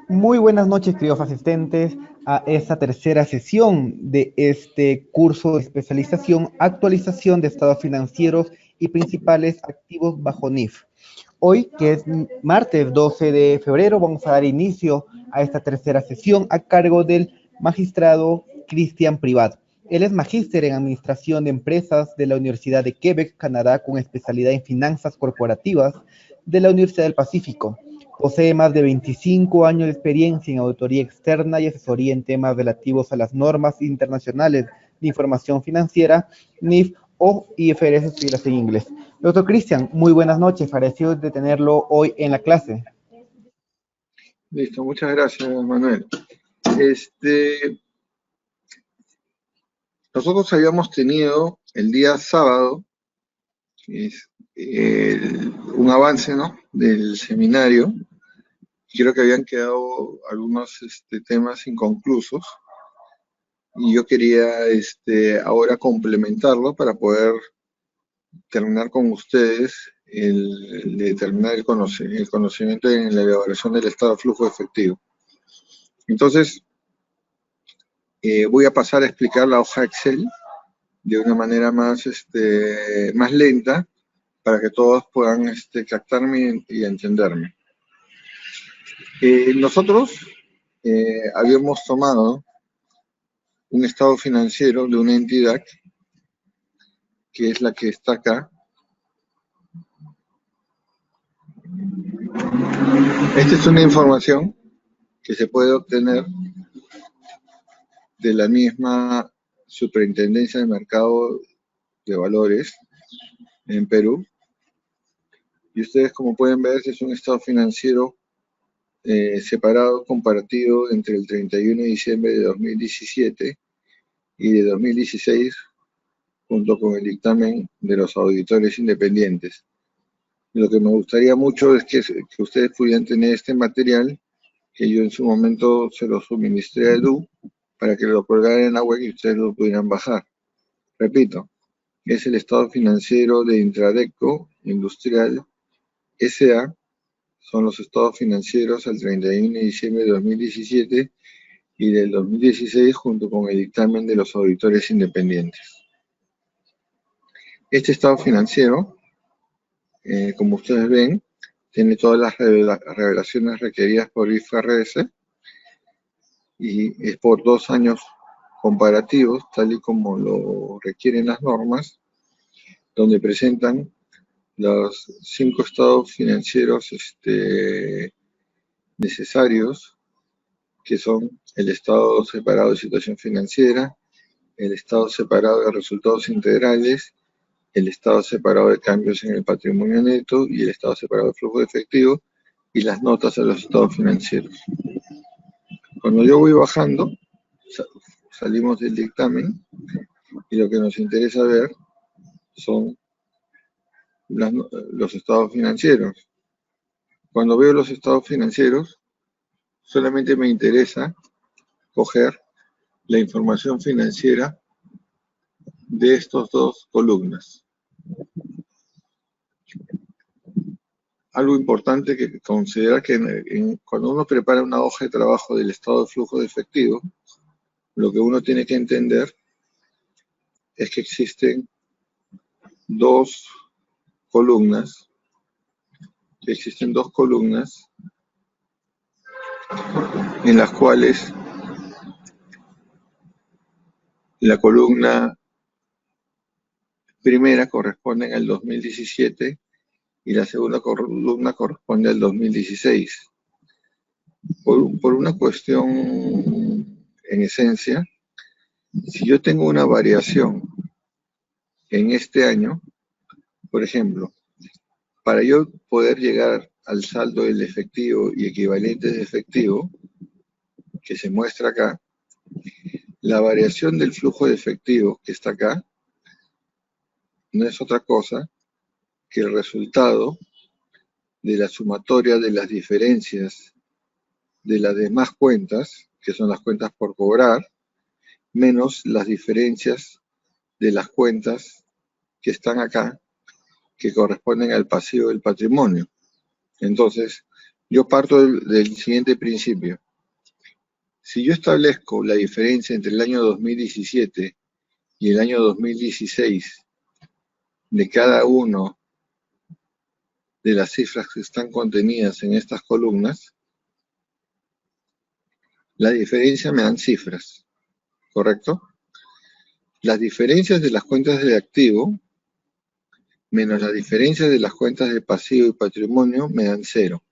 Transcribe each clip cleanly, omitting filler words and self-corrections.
Muy buenas noches, queridos asistentes, a esta tercera sesión de este curso de especialización, actualización de estados financieros y principales activos bajo NIF. Hoy, que es martes 12 de febrero, vamos a dar inicio a esta tercera sesión a cargo del magistrado Cristian Privat. Él es magíster en Administración de Empresas de la Universidad de Quebec, Canadá, con especialidad en Finanzas Corporativas de la Universidad del Pacífico. Posee más de 25 años de experiencia en auditoría externa y asesoría en temas relativos a las normas internacionales de información financiera, NIF o IFRS, siglas en inglés. Doctor Cristian, muy buenas noches, agradecido de tenerlo hoy en la clase. Listo, muchas gracias, Manuel. Nosotros habíamos tenido el día sábado un avance, ¿no?, del seminario. Creo que habían quedado algunos temas inconclusos y yo quería ahora complementarlo para poder terminar con ustedes determinar el conocimiento en la elaboración del estado de flujo efectivo. Entonces, voy a pasar a explicar la hoja Excel de una manera más lenta para que todos puedan captarme y entenderme. Nosotros habíamos tomado un estado financiero de una entidad que es la que está acá. Esta es una información que se puede obtener de la misma Superintendencia de Mercado de Valores en Perú. Y ustedes, como pueden ver, es un estado financiero separado comparativo entre el 31 de diciembre de 2017 y de 2016, junto con el dictamen de los auditores independientes. Lo que me gustaría mucho es que ustedes pudieran tener este material, que yo en su momento se lo suministré a Edu, para que lo colgaran en la web y ustedes lo pudieran bajar. Repito, es el estado financiero de Intradeco Industrial S.A., son los estados financieros al 31 de diciembre de 2017 y del 2016, junto con el dictamen de los auditores independientes. Este estado financiero, como ustedes ven, tiene todas las revelaciones requeridas por IFRS y es por 2 años comparativos, tal y como lo requieren las normas, donde presentan los 5 estados financieros necesarios, que son el estado separado de situación financiera, el estado separado de resultados integrales, el estado separado de cambios en el patrimonio neto y el estado separado de flujo de efectivo y las notas a los estados financieros. Cuando yo voy bajando, salimos del dictamen y lo que nos interesa ver son los estados financieros. Cuando veo los estados financieros, solamente me interesa coger la información financiera de estas 2 columnas. Algo importante que considerar que cuando uno prepara una hoja de trabajo del estado de flujo de efectivo, lo que uno tiene que entender es que existen 2 columnas, en las cuales la columna primera corresponde al 2017 y la segunda columna corresponde al 2016. Por una cuestión en esencia, si yo tengo una variación en este año, por ejemplo, para yo poder llegar al saldo del efectivo y equivalentes de efectivo, que se muestra acá, la variación del flujo de efectivo que está acá no es otra cosa que el resultado de la sumatoria de las diferencias de las demás cuentas, que son las cuentas por cobrar, menos las diferencias de las cuentas que están acá, que corresponden al pasivo del patrimonio. Entonces, Yo parto del siguiente principio. Si yo establezco la diferencia entre el año 2017 y el año 2016 de cada uno de las cifras que están contenidas en estas columnas, la diferencia me dan cifras, ¿correcto? Las diferencias de las cuentas de activo menos las diferencias de las cuentas de pasivo y patrimonio me dan 0,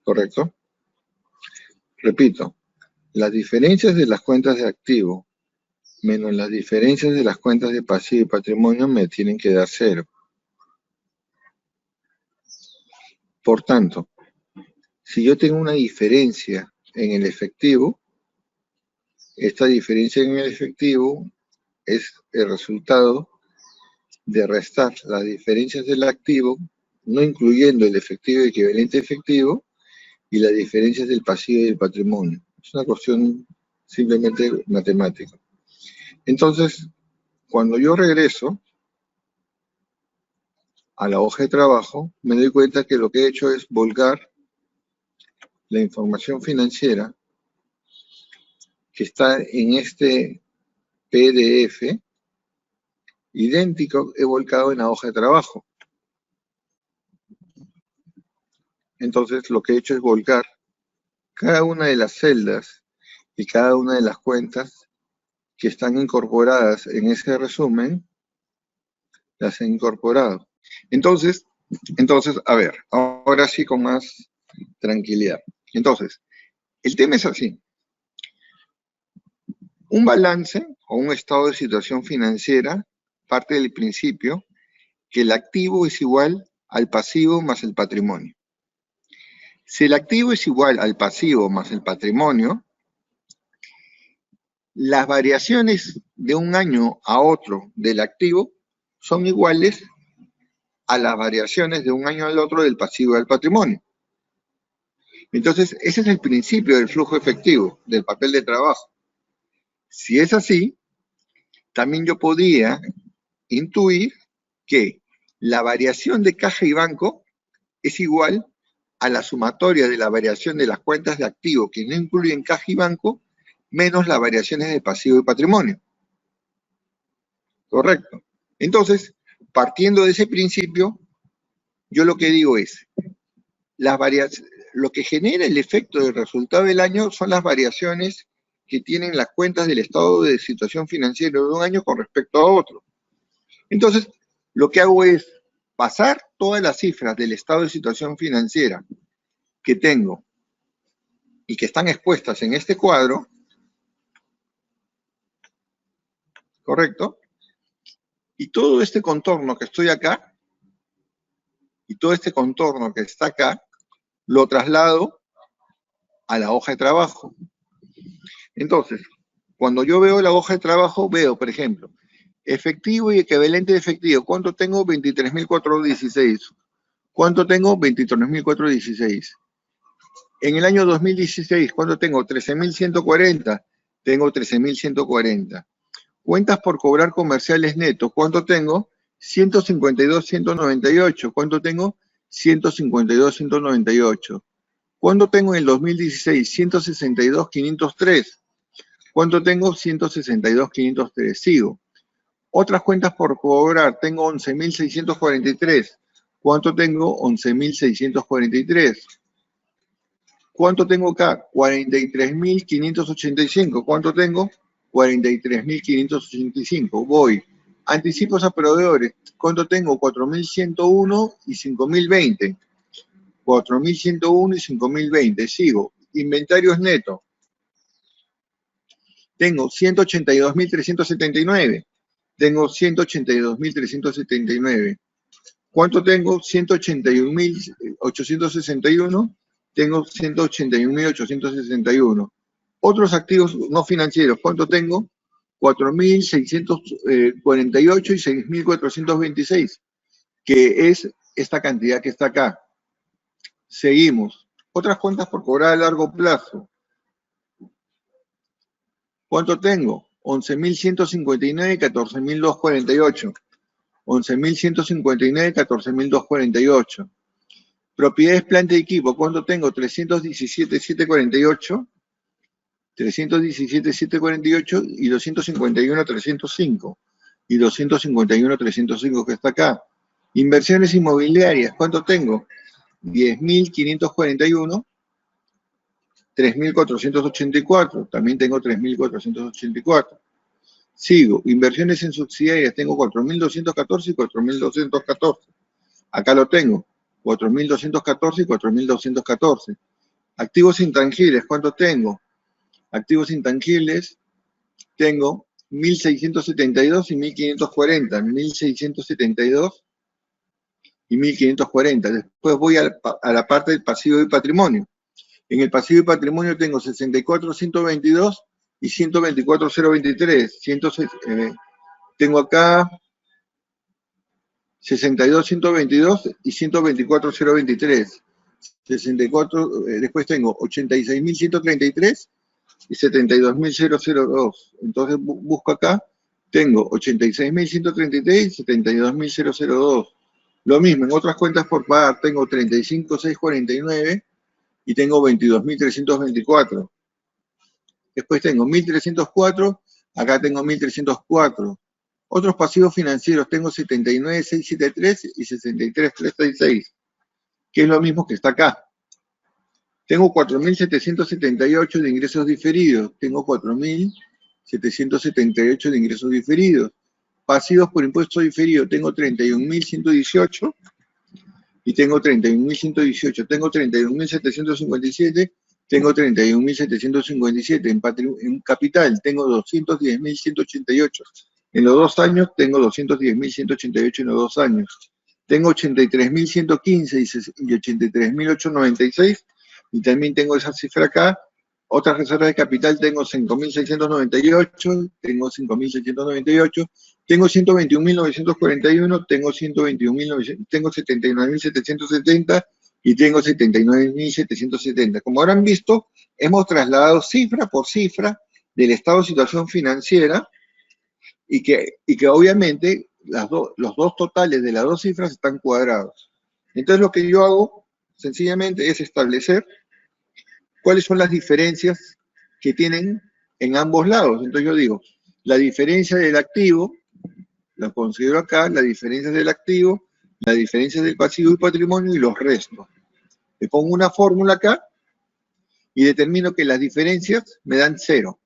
¿correcto? Repito, las diferencias de las cuentas de activo menos las diferencias de las cuentas de pasivo y patrimonio me tienen que dar 0. Por tanto, si yo tengo una diferencia en el efectivo, esta diferencia en el efectivo es el resultado de restar las diferencias del activo, no incluyendo el efectivo y equivalente efectivo, y las diferencias del pasivo y del patrimonio. Es una cuestión simplemente matemática. Entonces, cuando yo regreso a la hoja de trabajo, me doy cuenta que lo que he hecho es volcar la información financiera que está en este PDF, idéntico, he volcado en la hoja de trabajo. Entonces, lo que he hecho es volcar cada una de las celdas y cada una de las cuentas que están incorporadas en ese resumen, las he incorporado. Entonces, a ver, ahora sí con más tranquilidad. Entonces, el tema es así. Un balance o un estado de situación financiera parte del principio que el activo es igual al pasivo más el patrimonio. Si el activo es igual al pasivo más el patrimonio, las variaciones de un año a otro del activo son iguales a las variaciones de un año al otro del pasivo y del patrimonio. Entonces, ese es el principio del flujo efectivo, del papel de trabajo. Si es así, también yo podía intuir que la variación de caja y banco es igual a la sumatoria de la variación de las cuentas de activo que no incluyen caja y banco, menos las variaciones de pasivo y patrimonio. ¿Correcto? Entonces, partiendo de ese principio, yo lo que digo es, lo que genera el efecto del resultado del año son las variaciones que tienen las cuentas del estado de situación financiera de un año con respecto a otro. Entonces, lo que hago es pasar todas las cifras del estado de situación financiera que tengo y que están expuestas en este cuadro, ¿correcto? Y todo este contorno que estoy acá, y todo este contorno que está acá, lo traslado a la hoja de trabajo. Entonces, cuando yo veo la hoja de trabajo, veo, por ejemplo, efectivo y equivalente de efectivo. ¿Cuánto tengo? 23.416. ¿Cuánto tengo? 23.416. En el año 2016, ¿cuánto tengo? 13.140. Tengo 13.140. Cuentas por cobrar comerciales netos. ¿Cuánto tengo? 152.198. ¿Cuánto tengo? 152.198. ¿Cuánto tengo en el 2016? 162.503. ¿Cuánto tengo? 162.503. Sigo. Otras cuentas por cobrar. Tengo 11.643. ¿Cuánto tengo? 11.643. ¿Cuánto tengo acá? 43.585. ¿Cuánto tengo? 43.585. Voy. Anticipos a proveedores. ¿Cuánto tengo? 4.101 y 5.020. 4.101 y 5.020. Sigo. Inventarios netos. Tengo 182.379. Tengo 182.379. ¿Cuánto tengo? 181.861. Tengo 181.861. Otros activos no financieros, ¿cuánto tengo? 4.648 y 6.426, que es esta cantidad que está acá. Seguimos. Otras cuentas por cobrar a largo plazo. ¿Cuánto tengo? 11.159 y 14.248. 11.159 y 14.248. Propiedades, planta y equipo. ¿Cuánto tengo? 317,748. 317,748 y 251,305. Y 251,305 que está acá. Inversiones inmobiliarias. ¿Cuánto tengo? 10.541. 3.484. También tengo 3.484. Sigo. Inversiones en subsidiarias. Tengo 4.214 y 4.214. Acá lo tengo. 4.214 y 4.214. Activos intangibles, ¿cuánto tengo? Activos intangibles, tengo 1.672 y 1.540. 1.672 y 1.540. Después voy a la parte del pasivo y patrimonio. En el pasivo y patrimonio tengo 64,122 y 124,023. Tengo acá 62,122 y 124,023. 64, después tengo 86,133 y 72,002. Entonces busco acá, tengo 86,133 y 72,002. Lo mismo, en otras cuentas por pagar tengo 35,649 y tengo 22,324. Después tengo 1.304, acá tengo 1.304. Otros pasivos financieros tengo 79,673 y 63,366, que es lo mismo que está acá. Tengo 4.778 de ingresos diferidos. Tengo 4.778 de ingresos diferidos. Pasivos por impuesto diferido. Tengo 31.118 y tengo 31.118. Tengo 31.757. Tengo 31.757. En capital tengo 210.188. En los 2 años tengo 210.188 en los 2 años. Tengo 83.115 y 83.896. Y también tengo esa cifra acá. Otras reservas de capital tengo 5.698, tengo 5.698, tengo 121.941, tengo 121.900, tengo 79.770 y tengo 79.770. Como habrán visto, hemos trasladado cifra por cifra del estado de situación financiera y que obviamente los dos totales de las dos cifras están cuadrados. Entonces lo que yo hago sencillamente es establecer cuáles son las diferencias que tienen en ambos lados. Entonces yo digo, la diferencia del activo, la considero acá, la diferencia del activo, la diferencia del pasivo y patrimonio y los restos. Le pongo una fórmula acá y determino que las diferencias me dan 0.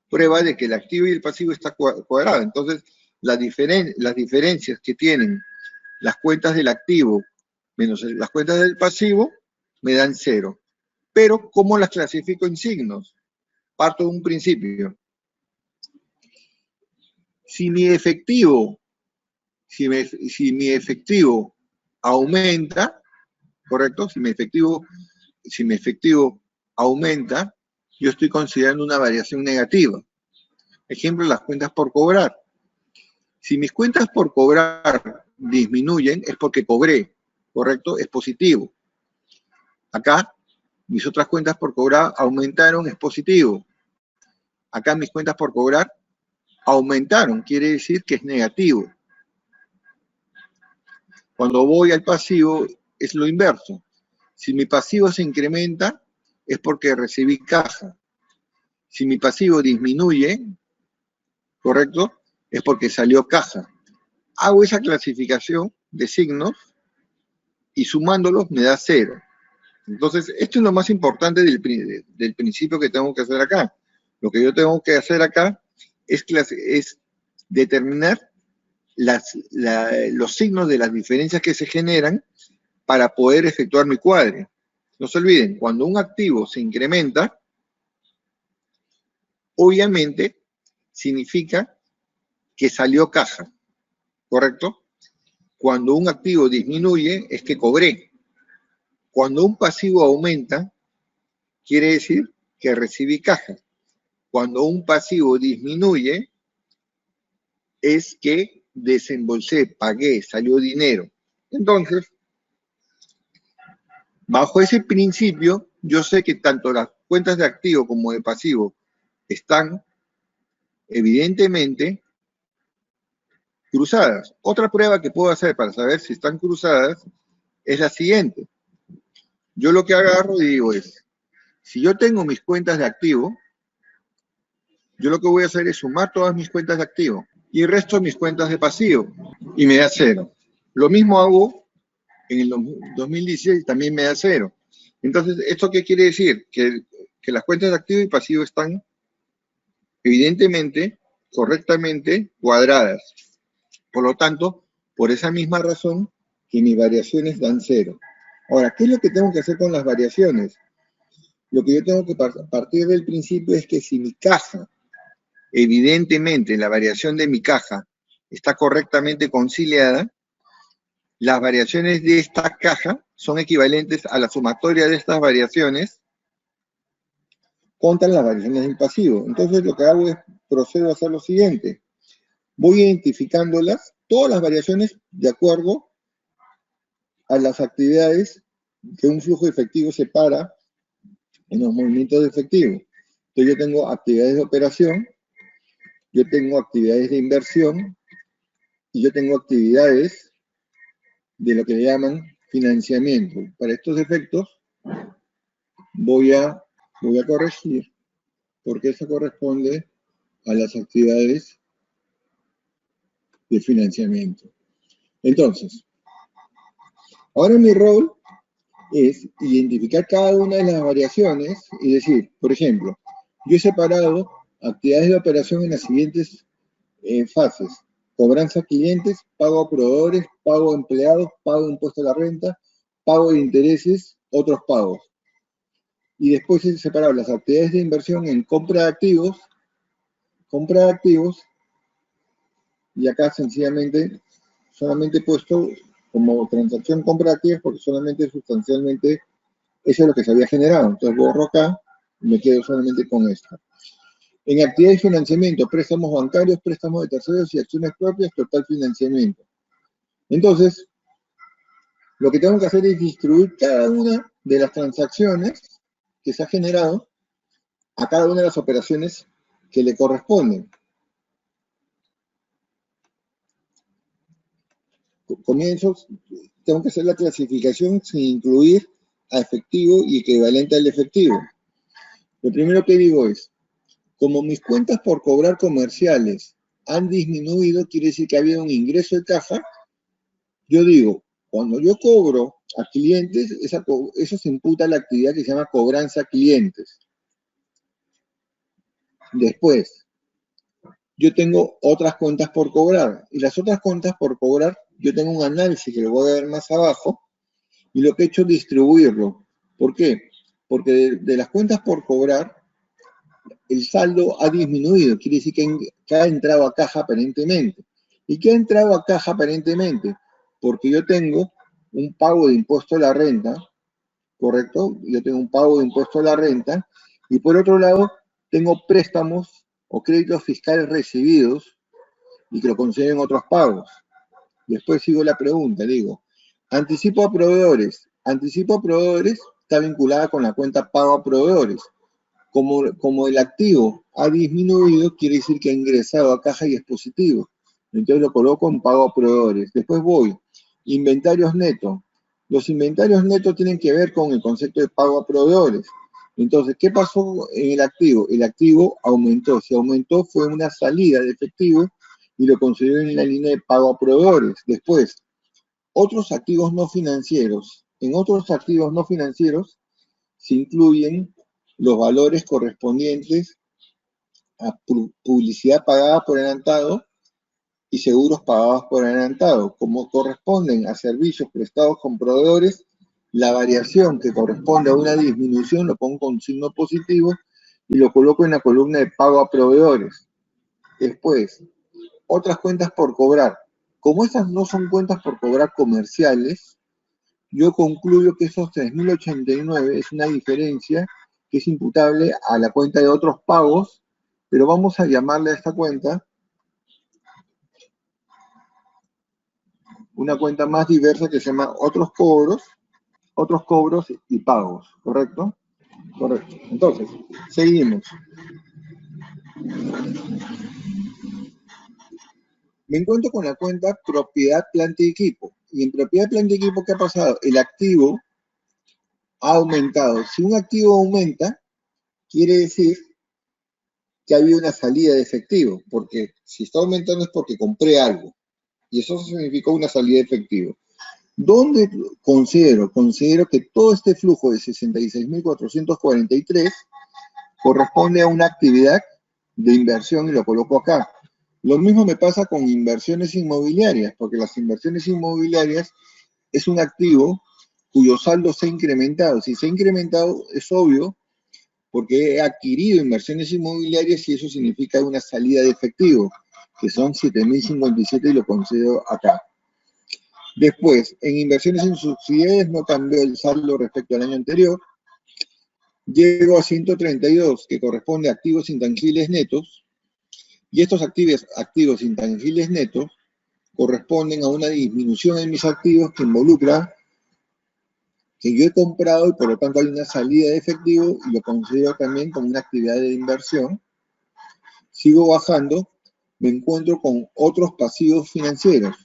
Prueba de que el activo y el pasivo está cuadrado. Entonces, las diferencias que tienen las cuentas del activo menos las cuentas del pasivo me dan 0. Pero, ¿cómo las clasifico en signos? Parto de un principio. Si mi efectivo aumenta, ¿correcto? Si mi efectivo aumenta, yo estoy considerando una variación negativa. Ejemplo, las cuentas por cobrar. Si mis cuentas por cobrar disminuyen, es porque cobré, ¿correcto? Es positivo. Acá, mis otras cuentas por cobrar aumentaron, es positivo. Acá mis cuentas por cobrar aumentaron, quiere decir que es negativo. Cuando voy al pasivo, es lo inverso. Si mi pasivo se incrementa, es porque recibí caja. Si mi pasivo disminuye, ¿correcto? Es porque salió caja. Hago esa clasificación de signos y sumándolos me da 0. Entonces, esto es lo más importante del principio que tengo que hacer acá. Lo que yo tengo que hacer acá es determinar los signos de las diferencias que se generan para poder efectuar mi cuadre. No se olviden, cuando un activo se incrementa, obviamente significa que salió caja, ¿correcto? Cuando un activo disminuye, es que cobré. Cuando un pasivo aumenta, quiere decir que recibí caja. Cuando un pasivo disminuye, es que desembolsé, pagué, salió dinero. Entonces, bajo ese principio, yo sé que tanto las cuentas de activo como de pasivo están evidentemente cruzadas. Otra prueba que puedo hacer para saber si están cruzadas es la siguiente. Yo lo que agarro y digo es, si yo tengo mis cuentas de activo, yo lo que voy a hacer es sumar todas mis cuentas de activo y el resto de mis cuentas de pasivo y me da cero. Lo mismo hago en el 2016, también me da cero. Entonces, ¿esto qué quiere decir? Que las cuentas de activo y pasivo están evidentemente, correctamente cuadradas. Por lo tanto, por esa misma razón que mis variaciones dan cero. Ahora, ¿qué es lo que tengo que hacer con las variaciones? Lo que yo tengo que partir del principio es que si mi caja, evidentemente la variación de mi caja está correctamente conciliada, las variaciones de esta caja son equivalentes a la sumatoria de estas variaciones contra las variaciones del pasivo. Entonces lo que hago es procedo a hacer lo siguiente. Voy identificándolas, todas las variaciones de acuerdo a las actividades que un flujo efectivo separa en los movimientos de efectivo. Entonces yo tengo actividades de operación, yo tengo actividades de inversión y yo tengo actividades de lo que le llaman financiamiento. Para estos efectos voy a corregir porque eso corresponde a las actividades de financiamiento. Entonces, ahora mi rol es identificar cada una de las variaciones y decir, por ejemplo, yo he separado actividades de operación en las siguientes fases. Cobranza a clientes, pago a proveedores, pago a empleados, pago de impuesto a la renta, pago de intereses, otros pagos. Y después he separado las actividades de inversión en compra de activos, y acá sencillamente solamente he puesto como transacción compra de activos porque solamente sustancialmente eso es lo que se había generado. Entonces borro acá y me quedo solamente con esto. En actividades de financiamiento, préstamos bancarios, préstamos de terceros y acciones propias, total financiamiento. Entonces, lo que tengo que hacer es distribuir cada una de las transacciones que se ha generado a cada una de las operaciones que le corresponden. Comienzo, tengo que hacer la clasificación sin incluir a efectivo y equivalente al efectivo. Lo primero que digo es, como mis cuentas por cobrar comerciales han disminuido, quiere decir que ha habido un ingreso de caja, yo digo, cuando yo cobro a clientes, eso se imputa a la actividad que se llama cobranza a clientes. Después, yo tengo otras cuentas por cobrar, y las otras cuentas por cobrar, yo tengo un análisis que lo voy a ver más abajo, y lo que he hecho es distribuirlo. ¿Por qué? Porque de las cuentas por cobrar, el saldo ha disminuido, quiere decir que ha entrado a caja aparentemente. ¿Y qué ha entrado a caja aparentemente? Porque yo tengo un pago de impuesto a la renta, ¿correcto? Yo tengo un pago de impuesto a la renta, y por otro lado, tengo préstamos o créditos fiscales recibidos y que lo consiguen otros pagos. Después sigo la pregunta, digo, anticipo a proveedores. Anticipo a proveedores está vinculada con la cuenta pago a proveedores. Como el activo ha disminuido, quiere decir que ha ingresado a caja y es positivo. Entonces lo coloco en pago a proveedores. Después voy, inventarios netos. Los inventarios netos tienen que ver con el concepto de pago a proveedores. Entonces, ¿qué pasó en el activo? El activo aumentó. Si aumentó fue una salida de efectivo y lo consideró en la línea de pago a proveedores. Después, otros activos no financieros. En otros activos no financieros se incluyen los valores correspondientes a publicidad pagada por adelantado y seguros pagados por adelantado. Como corresponden a servicios prestados con proveedores, la variación que corresponde a una disminución lo pongo con signo positivo y lo coloco en la columna de pago a proveedores. Después, otras cuentas por cobrar. Como estas no son cuentas por cobrar comerciales, yo concluyo que esos 3.089 es una diferencia que es imputable a la cuenta de otros pagos, pero vamos a llamarle a esta cuenta una cuenta más diversa que se llama otros cobros y pagos, ¿correcto? Correcto. Entonces, seguimos. Me encuentro con la cuenta propiedad, planta y equipo. Y en propiedad, planta y equipo, ¿qué ha pasado? El activo ha aumentado. Si un activo aumenta, quiere decir que había una salida de efectivo, porque si está aumentando es porque compré algo, y eso significó una salida de efectivo. ¿Dónde considero? Considero que todo este flujo de 66.443 corresponde a una actividad de inversión y lo coloco acá. Lo mismo me pasa con inversiones inmobiliarias, porque las inversiones inmobiliarias es un activo cuyo saldo se ha incrementado. Si se ha incrementado, es obvio, porque he adquirido inversiones inmobiliarias y eso significa una salida de efectivo, que son 7.057 y lo concedo acá. Después, en inversiones en subsidiarias no cambió el saldo respecto al año anterior. Llego a 132, que corresponde a activos intangibles netos, y estos activos intangibles netos corresponden a una disminución en mis activos que involucra que yo he comprado y por lo tanto hay una salida de efectivo y lo considero también como una actividad de inversión. Sigo bajando, me encuentro con otros pasivos financieros.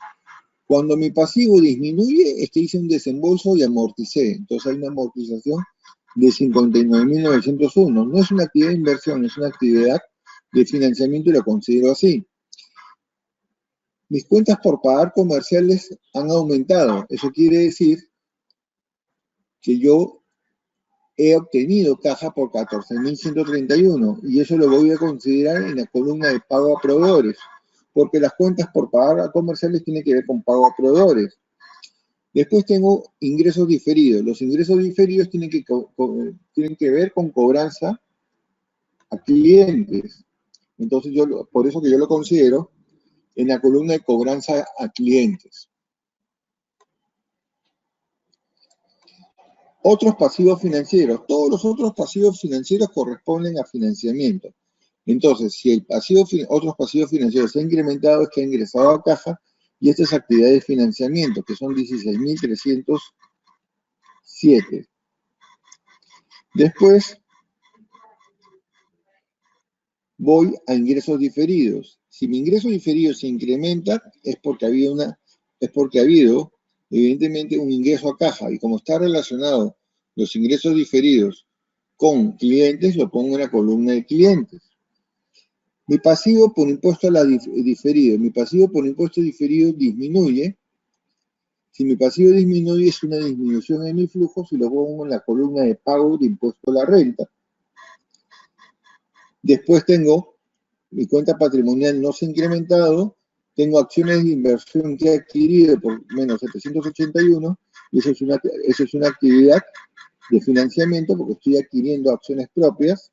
Cuando mi pasivo disminuye es que hice un desembolso y amorticé. Entonces hay una amortización de 59.901. No es una actividad de inversión, es una actividad de financiamiento y lo considero así. Mis cuentas por pagar comerciales han aumentado. Eso quiere decir que yo he obtenido caja por 14.131 y eso lo voy a considerar en la columna de pago a proveedores, porque las cuentas por pagar comerciales tienen que ver con pago a proveedores. Después tengo ingresos diferidos. Los ingresos diferidos tienen que ver con cobranza a clientes. Entonces, por eso que yo lo considero en la columna de cobranza a clientes. Otros pasivos financieros. Todos los otros pasivos financieros corresponden a financiamiento. Entonces, si el otros pasivos financieros se ha incrementado, es que ha ingresado a caja y estas actividades de financiamiento, que son 16.307. Después voy a ingresos diferidos. Si mi ingreso diferido se incrementa, es porque ha habido, evidentemente, un ingreso a caja. Y como está relacionado los ingresos diferidos con clientes, lo pongo en la columna de clientes. Mi pasivo por impuesto diferido. Mi pasivo por impuesto diferido disminuye. Si mi pasivo disminuye, es una disminución en mi flujo, si lo pongo en la columna de pago de impuesto a la renta. Después tengo mi cuenta patrimonial no se ha incrementado, tengo acciones de inversión que he adquirido por menos 781, y eso es una actividad de financiamiento porque estoy adquiriendo acciones propias.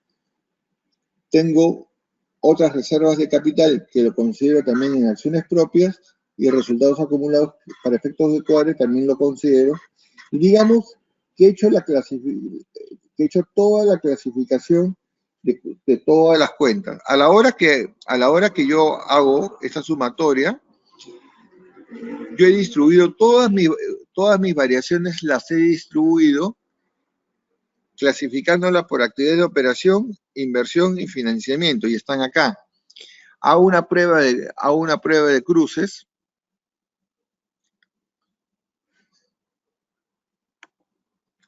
Tengo otras reservas de capital que lo considero también en acciones propias y resultados acumulados para efectos de cuadre también lo considero. Y digamos que he hecho toda la clasificación de todas las cuentas. A la hora que yo hago esa sumatoria, yo he distribuido todas mis variaciones, las he distribuido clasificándolas por actividades de operación, inversión y financiamiento, y están acá. Hago una prueba de cruces.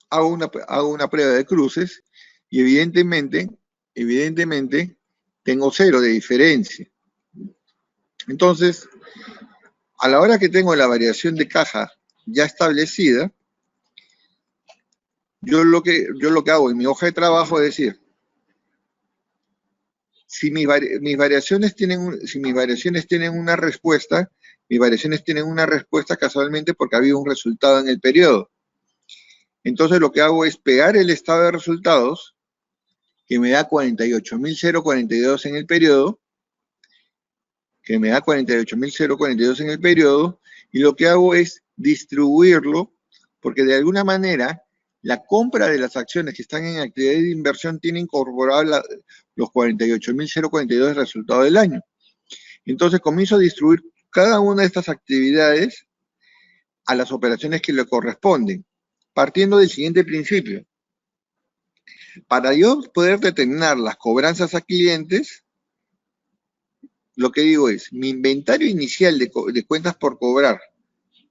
Hago una prueba de cruces y evidentemente tengo 0 de diferencia. Entonces, a la hora que tengo la variación de caja ya establecida, yo lo que hago en mi hoja de trabajo es decir, si mis variaciones tienen una respuesta, mis variaciones tienen una respuesta casualmente porque ha habido un resultado en el periodo. Entonces lo que hago es pegar el estado de resultados, que me da 48.042 en el periodo, y lo que hago es distribuirlo, porque de alguna manera la compra de las acciones que están en actividad de inversión tiene incorporado los 48.042 del resultado del año. Entonces comienzo a distribuir cada una de estas actividades a las operaciones que le corresponden, partiendo del siguiente principio. Para yo poder determinar las cobranzas a clientes, lo que digo es, mi inventario inicial de cuentas por cobrar,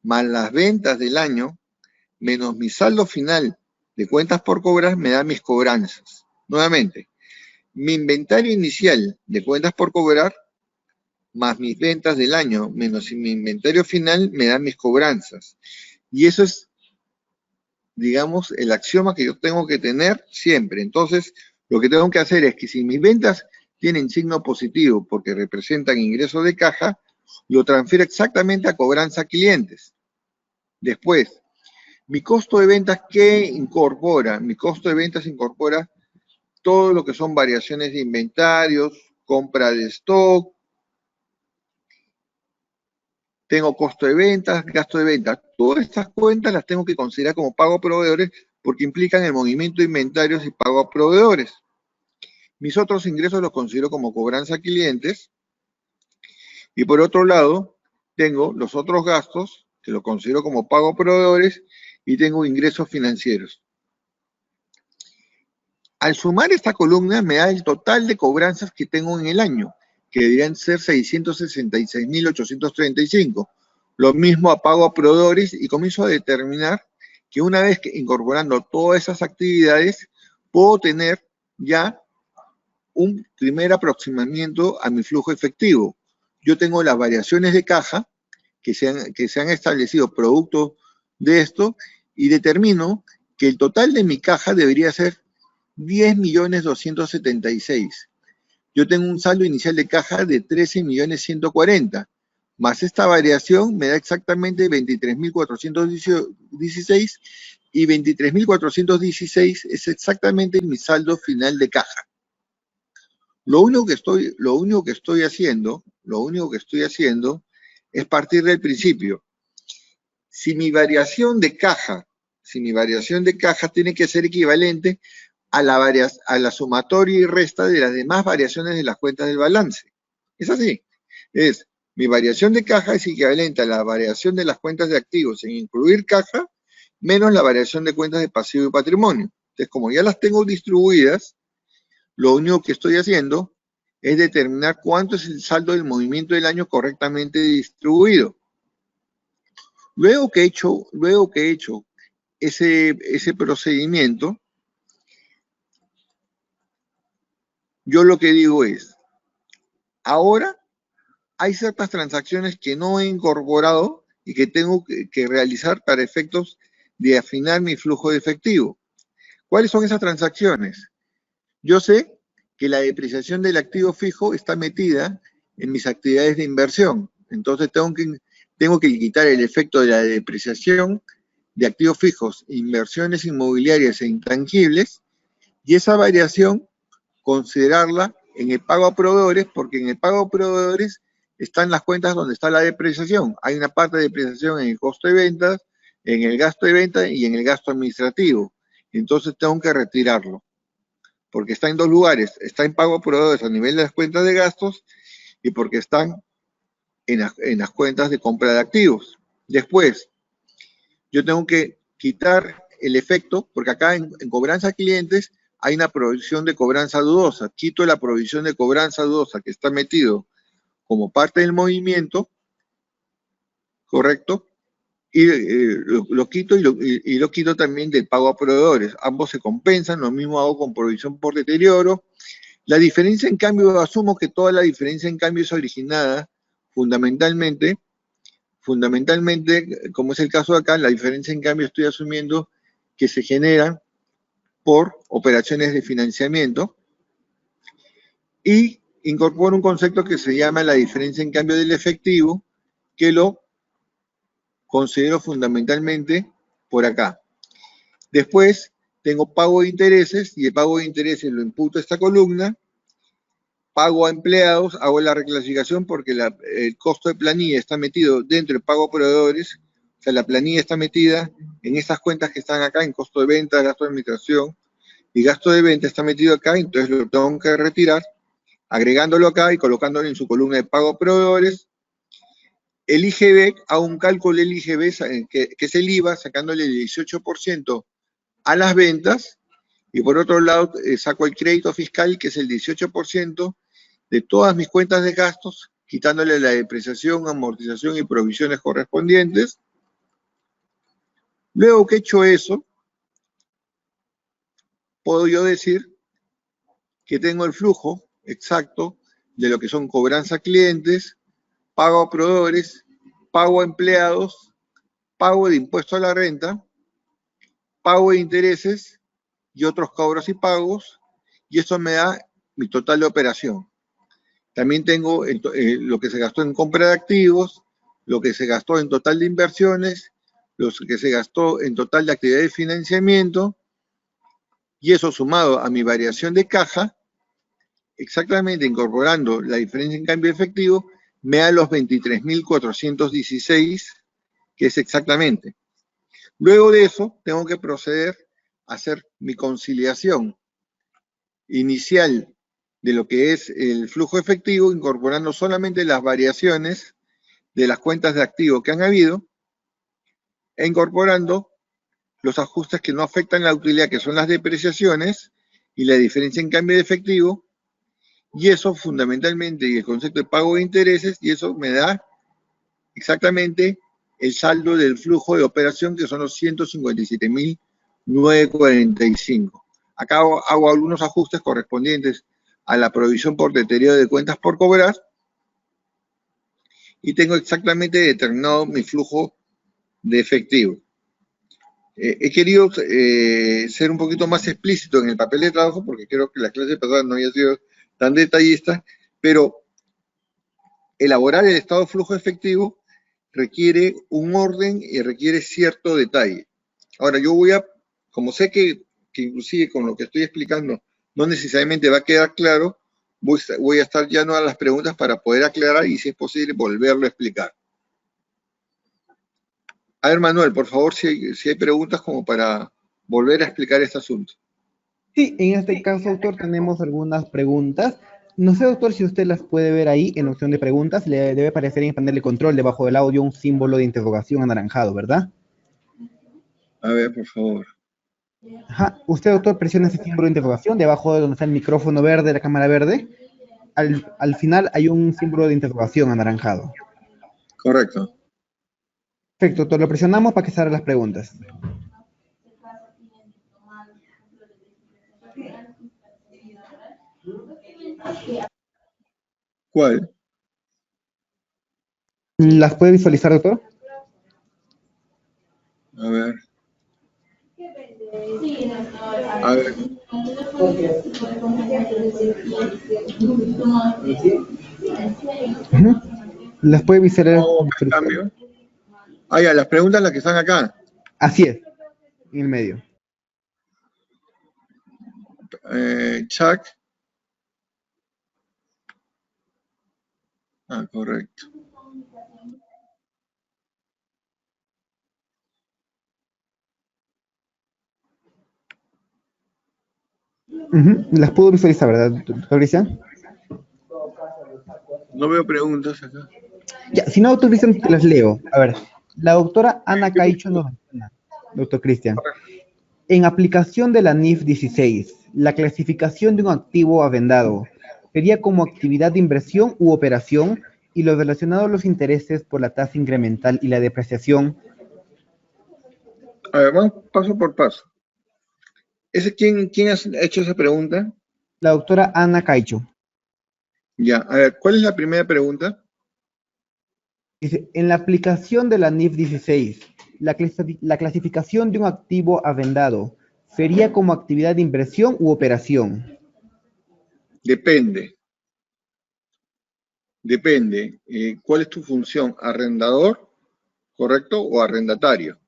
más las ventas del año, menos mi saldo final de cuentas por cobrar me da mis cobranzas. Nuevamente, mi inventario inicial de cuentas por cobrar más mis ventas del año menos mi inventario final me da mis cobranzas. Y eso es, digamos, el axioma que yo tengo que tener siempre. Entonces, lo que tengo que hacer es que si mis ventas tienen signo positivo porque representan ingresos de caja, lo transfiero exactamente a cobranza a clientes. Después, mi costo de ventas, ¿qué incorpora? Mi costo de ventas incorpora todo lo que son variaciones de inventarios, compra de stock, tengo costo de ventas, gasto de ventas. Todas estas cuentas las tengo que considerar como pago a proveedores porque implican el movimiento de inventarios y pago a proveedores. Mis otros ingresos los considero como cobranza a clientes. Y por otro lado, tengo los otros gastos, que los considero como pago a proveedores, y tengo ingresos financieros. Al sumar esta columna me da el total de cobranzas que tengo en el año, que deberían ser 666.835. Lo mismo a pago a proveedores y comienzo a determinar que una vez que incorporando todas esas actividades, puedo tener ya un primer aproximamiento a mi flujo efectivo. Yo tengo las variaciones de caja que se han establecido producto de esto y determino que el total de mi caja debería ser 10.276.000. Yo tengo un saldo inicial de caja de 13.140.000, más esta variación me da exactamente 23.416 y 23.416 es exactamente mi saldo final de caja. Lo único que estoy haciendo es partir del principio. Si mi variación de caja tiene que ser equivalente a la sumatoria y resta de las demás variaciones de las cuentas del balance. Es así. Mi variación de caja es equivalente a la variación de las cuentas de activos sin incluir caja, menos la variación de cuentas de pasivo y patrimonio. Entonces, como ya las tengo distribuidas, lo único que estoy haciendo es determinar cuánto es el saldo del movimiento del año correctamente distribuido. Luego que he hecho ese procedimiento, yo lo que digo es, ahora hay ciertas transacciones que no he incorporado y que tengo que realizar para efectos de afinar mi flujo de efectivo. ¿Cuáles son esas transacciones? Yo sé que la depreciación del activo fijo está metida en mis actividades de inversión. Entonces tengo que quitar el efecto de la depreciación de activos fijos, inversiones inmobiliarias e intangibles, y esa variación considerarla en el pago a proveedores, porque en el pago a proveedores están las cuentas donde está la depreciación. Hay una parte de depreciación en el costo de ventas, en el gasto de ventas y en el gasto administrativo. Entonces tengo que retirarlo, porque está en dos lugares. Está en pago a proveedores a nivel de las cuentas de gastos y porque están en las cuentas de compra de activos. Después, yo tengo que quitar el efecto, porque acá en cobranza a clientes hay una provisión de cobranza dudosa. Quito la provisión de cobranza dudosa que está metido como parte del movimiento, ¿correcto? Y lo quito y lo quito también del pago a proveedores. Ambos se compensan, lo mismo hago con provisión por deterioro. La diferencia en cambio, asumo que toda la diferencia en cambio es originada fundamentalmente, como es el caso de acá, la diferencia en cambio estoy asumiendo que se genera por operaciones de financiamiento y incorporo un concepto que se llama la diferencia en cambio del efectivo, que lo considero fundamentalmente por acá. Después tengo pago de intereses y el pago de intereses lo imputo a esta columna. Pago a empleados, hago la reclasificación porque el costo de planilla está metido dentro del pago a proveedores. O sea, la planilla está metida en estas cuentas que están acá, en costo de venta, gasto de administración y gasto de venta está metido acá, entonces lo tengo que retirar, agregándolo acá y colocándolo en su columna de pago a proveedores. El IGB, hago un cálculo del IGB, que es el IVA, sacándole el 18% a las ventas, y por otro lado saco el crédito fiscal, que es el 18% de todas mis cuentas de gastos, quitándole la depreciación, amortización y provisiones correspondientes. Luego que he hecho eso, puedo yo decir que tengo el flujo exacto de lo que son cobranza a clientes, pago a proveedores, pago a empleados, pago de impuesto a la renta, pago de intereses y otros cobros y pagos, y eso me da mi total de operación. También tengo lo que se gastó en compra de activos, lo que se gastó en total de inversiones, lo que se gastó en total de actividad de financiamiento, y eso sumado a mi variación de caja, exactamente incorporando la diferencia en cambio efectivo, me da los 23.416, que es exactamente. Luego de eso, tengo que proceder a hacer mi conciliación inicial de lo que es el flujo efectivo, incorporando solamente las variaciones de las cuentas de activo que han habido e incorporando los ajustes que no afectan la utilidad, que son las depreciaciones y la diferencia en cambio de efectivo, y eso fundamentalmente, y el concepto de pago de intereses, y eso me da exactamente el saldo del flujo de operación, que son los 157.945. Acá hago algunos ajustes correspondientes a la provisión por deterioro de cuentas por cobrar, y tengo exactamente determinado mi flujo de efectivo. He querido ser un poquito más explícito en el papel de trabajo, porque creo que la clase pasada no había sido tan detallista, pero elaborar el estado de flujo efectivo requiere un orden y requiere cierto detalle. Ahora, yo voy a, como sé que inclusive con lo que estoy explicando no necesariamente va a quedar claro, voy a estar llano a las preguntas para poder aclarar y, si es posible, volverlo a explicar. A ver, Manuel, por favor, si hay preguntas como para volver a explicar este asunto. Sí, en este caso, doctor, tenemos algunas preguntas. No sé, doctor, si usted las puede ver ahí en la opción de preguntas. Le debe aparecer en el panel de control, debajo del audio, un símbolo de interrogación anaranjado, ¿verdad? A ver, por favor. Ajá. Usted, doctor, presiona ese símbolo de interrogación, debajo de donde está el micrófono verde, la cámara verde. Al final hay un símbolo de interrogación anaranjado. Correcto. Perfecto, doctor, lo presionamos para que salgan las preguntas. ¿Cuál? ¿Las puede visualizar, doctor? A ver. A ver. ¿Las puede visualizar? Cambio. Ah, ya, las preguntas las que están acá. Así es, en el medio. Chuck. Ah, correcto. Las puedo visualizar, ¿verdad, doctor Cristian? No veo preguntas acá. Ya, si no, doctor Cristian, te las leo. A ver, la doctora Ana Caicho nos menciona, doctor Cristian, en aplicación de la NIF 16, la clasificación de un activo arrendado sería como actividad de inversión u operación, y lo relacionado a los intereses por la tasa incremental y la depreciación. A ver, vamos paso por paso. ¿Quién ha hecho esa pregunta? La doctora Ana Caicho. Ya, a ver, ¿cuál es la primera pregunta? Dice, en la aplicación de la NIF 16, la clasificación de un activo arrendado sería como actividad de inversión u operación. Depende. Depende. ¿Cuál es tu función? ¿Arrendador, correcto? ¿O arrendatario?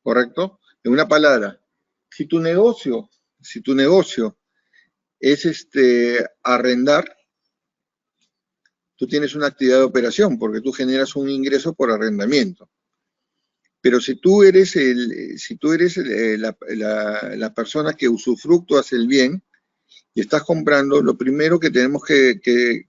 ¿Correcto? En una palabra, si tu negocio es arrendar, tú tienes una actividad de operación porque tú generas un ingreso por arrendamiento. Pero si tú eres la persona que usufructúas el bien y estás comprando, lo primero que tenemos que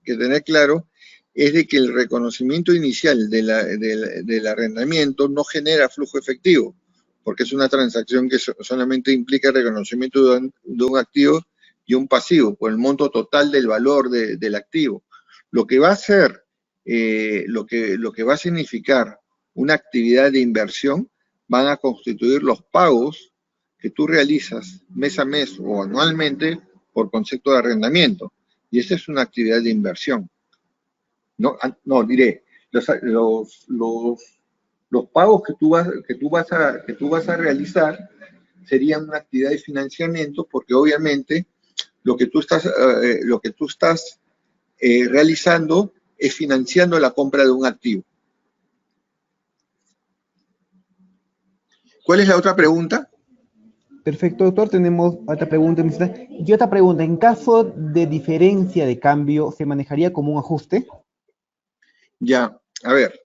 tener claro es de que el reconocimiento inicial del arrendamiento no genera flujo efectivo, porque es una transacción que solamente implica el reconocimiento de un activo y un pasivo, por el monto total del valor del activo. Lo que va a ser, lo que va a significar una actividad de inversión van a constituir los pagos que tú realizas mes a mes o anualmente por concepto de arrendamiento. Y esa es una actividad de inversión. No, no diré, los pagos que tú vas a realizar serían una actividad de financiamiento porque obviamente lo que tú estás realizando es financiando la compra de un activo. ¿Cuál es la otra pregunta? Perfecto, doctor. Tenemos otra pregunta. Y otra pregunta, en caso de diferencia de cambio, ¿se manejaría como un ajuste? Ya, a ver,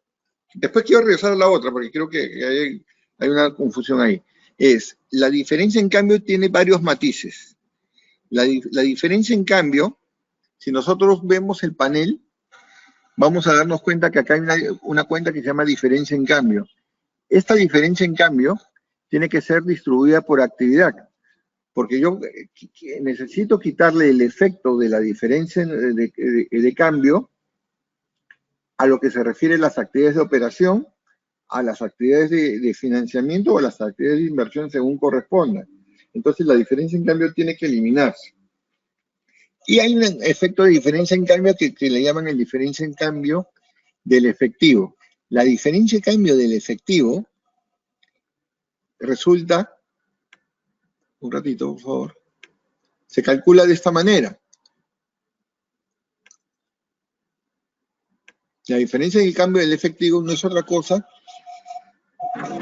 después quiero regresar a la otra porque creo que hay una confusión ahí. La diferencia en cambio tiene varios matices. La diferencia en cambio, si nosotros vemos el panel, vamos a darnos cuenta que acá hay una cuenta que se llama diferencia en cambio. Esta diferencia en cambio tiene que ser distribuida por actividad, porque yo necesito quitarle el efecto de la diferencia de cambio a lo que se refiere a las actividades de operación, a las actividades de financiamiento o a las actividades de inversión según corresponda. Entonces la diferencia en cambio tiene que eliminarse. Y hay un efecto de diferencia en cambio que le llaman el diferencia en cambio del efectivo. La diferencia en cambio del efectivo resulta, un ratito por favor, se calcula de esta manera. La diferencia en el cambio del efectivo no es otra cosa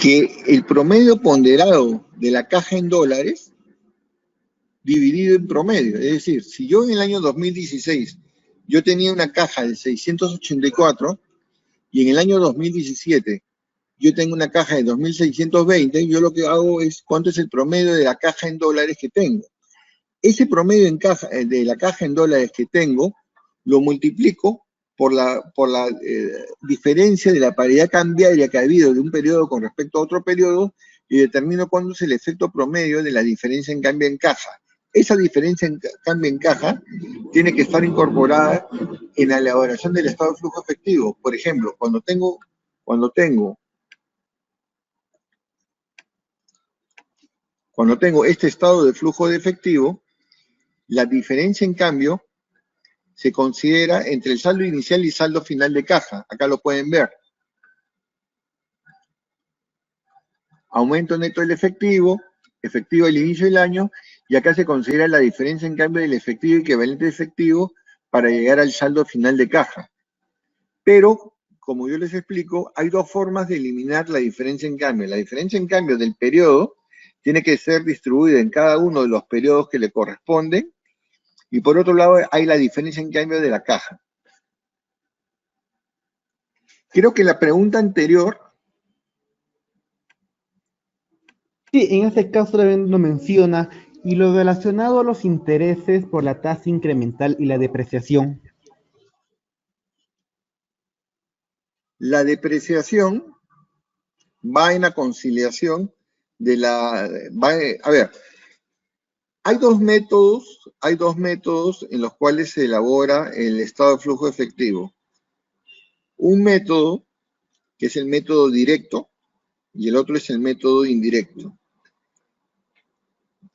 que el promedio ponderado de la caja en dólares dividido en promedio. Es decir, si yo en el año 2016 yo tenía una caja de 684 y en el año 2017 yo tengo una caja de 2.620, yo lo que hago es cuánto es el promedio de la caja en dólares que tengo. Ese promedio de la caja en dólares que tengo lo multiplico por la diferencia de la paridad cambiaria que ha habido de un periodo con respecto a otro periodo y determino cuándo es el efecto promedio de la diferencia en cambio en caja. Esa diferencia en cambio en caja tiene que estar incorporada en la elaboración del estado de flujo efectivo. Por ejemplo, cuando tengo este estado de flujo de efectivo, la diferencia en cambio se considera entre el saldo inicial y saldo final de caja. Acá lo pueden ver. Aumento neto del efectivo, efectivo al inicio del año, y acá se considera la diferencia en cambio del efectivo equivalente de efectivo para llegar al saldo final de caja. Pero, como yo les explico, hay dos formas de eliminar la diferencia en cambio. La diferencia en cambio del periodo tiene que ser distribuida en cada uno de los periodos que le corresponden, y por otro lado hay la diferencia en cambio de la caja. Creo que la pregunta anterior... Sí, en este caso también lo menciona, y lo relacionado a los intereses por la tasa incremental y la depreciación. La depreciación va en la conciliación de la... a ver, hay dos métodos en los cuales se elabora el estado de flujo efectivo. Un método, que es el método directo, y el otro es el método indirecto.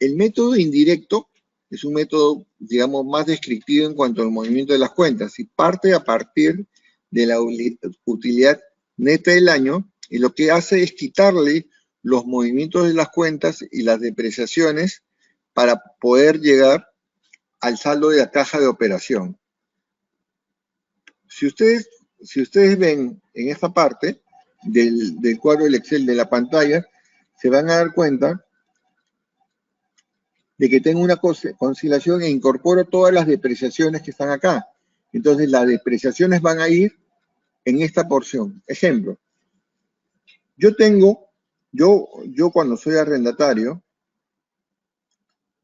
El método indirecto es un método, digamos, más descriptivo en cuanto al movimiento de las cuentas y parte a partir de la utilidad neta del año, y lo que hace es quitarle los movimientos de las cuentas y las depreciaciones para poder llegar al saldo de la caja de operación. Si ustedes ven en esta parte del cuadro del Excel de la pantalla, se van a dar cuenta de que tengo una conciliación e incorporo todas las depreciaciones que están acá. Entonces las depreciaciones van a ir en esta porción. Ejemplo, yo cuando soy arrendatario,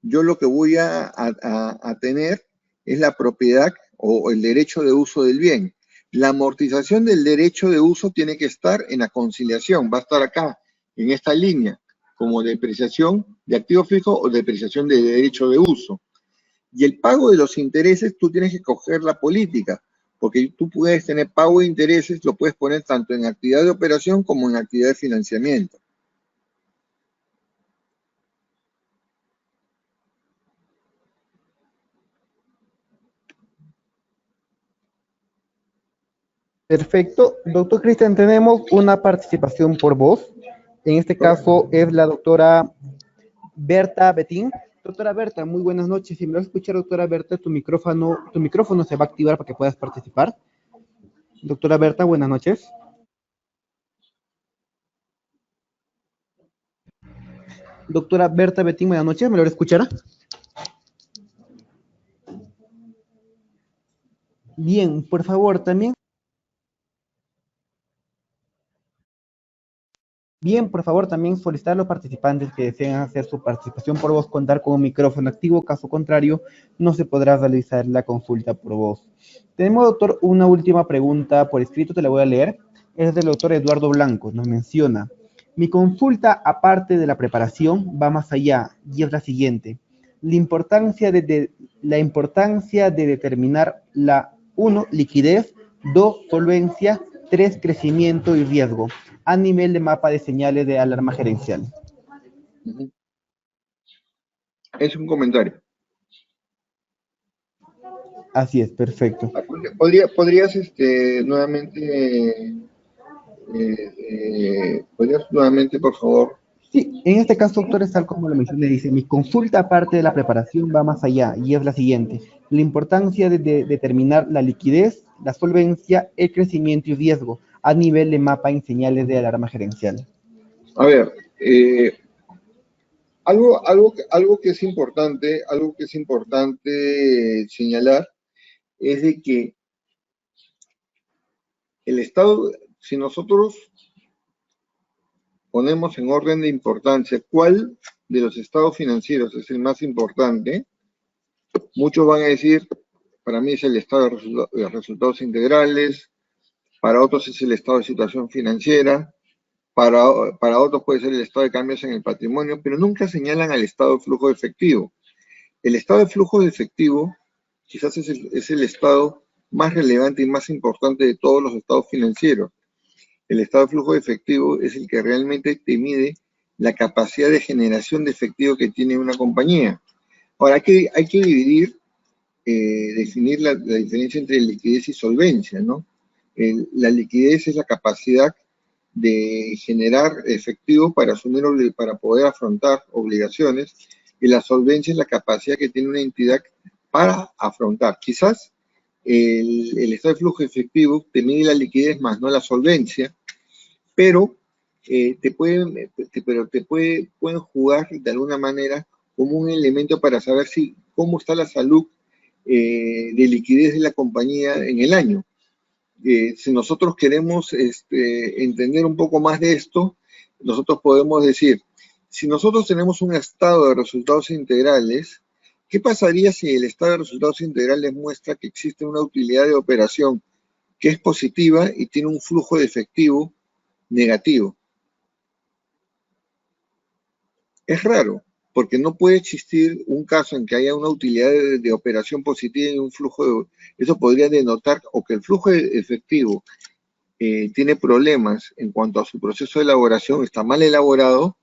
yo lo que voy a tener es la propiedad o el derecho de uso del bien. La amortización del derecho de uso tiene que estar en la conciliación, va a estar acá, en esta línea, como depreciación de activo fijo o depreciación de derecho de uso. Y el pago de los intereses, tú tienes que coger la política, porque tú puedes tener pago de intereses, lo puedes poner tanto en actividad de operación como en actividad de financiamiento. Perfecto. Doctor Cristian, tenemos una participación por voz. En este caso es la doctora Berta Betín. Doctora Berta, muy buenas noches. Si me vas a escuchar, doctora Berta, tu micrófono se va a activar para que puedas participar. Doctora Berta, buenas noches. Doctora Berta Betín, buenas noches. ¿Me lo escuchará? Bien, por favor, también. Bien, por favor, también solicitar a los participantes que deseen hacer su participación por voz contar con un micrófono activo, caso contrario, no se podrá realizar la consulta por voz. Tenemos, doctor, una última pregunta por escrito, te la voy a leer. Es del doctor Eduardo Blanco, nos menciona: mi consulta, aparte de la preparación, va más allá, y es la siguiente. La importancia de determinar la 1, liquidez, 2, solvencia, 3, crecimiento y riesgo a nivel de mapa de señales de alarma gerencial. Es un comentario. Así es, perfecto. ¿Podrías nuevamente, por favor? Sí, en este caso, doctor, es tal como lo mencioné, dice, mi consulta aparte de la preparación va más allá, y es la siguiente: la importancia de determinar la liquidez, la solvencia, el crecimiento y riesgo a nivel de mapa en señales de alarma gerencial. A ver, algo que es importante señalar es de que el Estado, si nosotros ponemos en orden de importancia cuál de los estados financieros es el más importante, muchos van a decir, para mí es el estado de resultados integrales, para otros es el estado de situación financiera, para otros puede ser el estado de cambios en el patrimonio, pero nunca señalan al estado de flujo de efectivo. El estado de flujo de efectivo quizás es el estado más relevante y más importante de todos los estados financieros. El estado de flujo de efectivo es el que realmente te mide la capacidad de generación de efectivo que tiene una compañía. Ahora, hay que definir la diferencia entre liquidez y solvencia, ¿no? La liquidez es la capacidad de generar efectivo para poder afrontar obligaciones, y la solvencia es la capacidad que tiene una entidad para afrontar. Quizás el estado de flujo efectivo te mide la liquidez más no la solvencia, pero pueden jugar de alguna manera como un elemento para saber cómo está la salud de liquidez de la compañía en el año. Si nosotros queremos entender un poco más de esto, nosotros podemos decir, si nosotros tenemos un estado de resultados integrales, ¿qué pasaría si el estado de resultados integrales muestra que existe una utilidad de operación que es positiva y tiene un flujo de efectivo negativo? Es raro, porque no puede existir un caso en que haya una utilidad de operación positiva y un flujo de... Eso podría denotar o que el flujo efectivo tiene problemas en cuanto a su proceso de elaboración, está mal elaborado,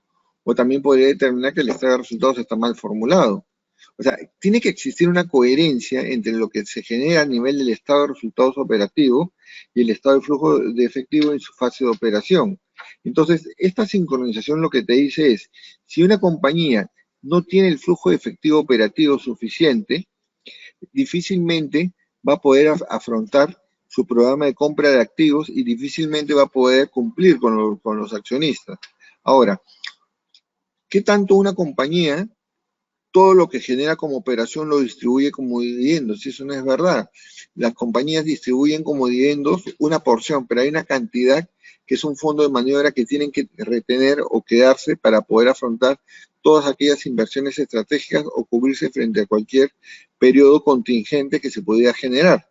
o también podría determinar que el estado de resultados está mal formulado. O sea, tiene que existir una coherencia entre lo que se genera a nivel del estado de resultados operativo y el estado de flujo de efectivo en su fase de operación. Entonces, esta sincronización lo que te dice es, si una compañía no tiene el flujo de efectivo operativo suficiente, difícilmente va a poder afrontar su programa de compra de activos y difícilmente va a poder cumplir con los accionistas. Ahora, ¿qué tanto una compañía todo lo que genera como operación lo distribuye como dividendos? Eso no es verdad. Las compañías distribuyen como dividendos una porción, pero hay una cantidad que es un fondo de maniobra que tienen que retener o quedarse para poder afrontar todas aquellas inversiones estratégicas o cubrirse frente a cualquier periodo contingente que se pudiera generar.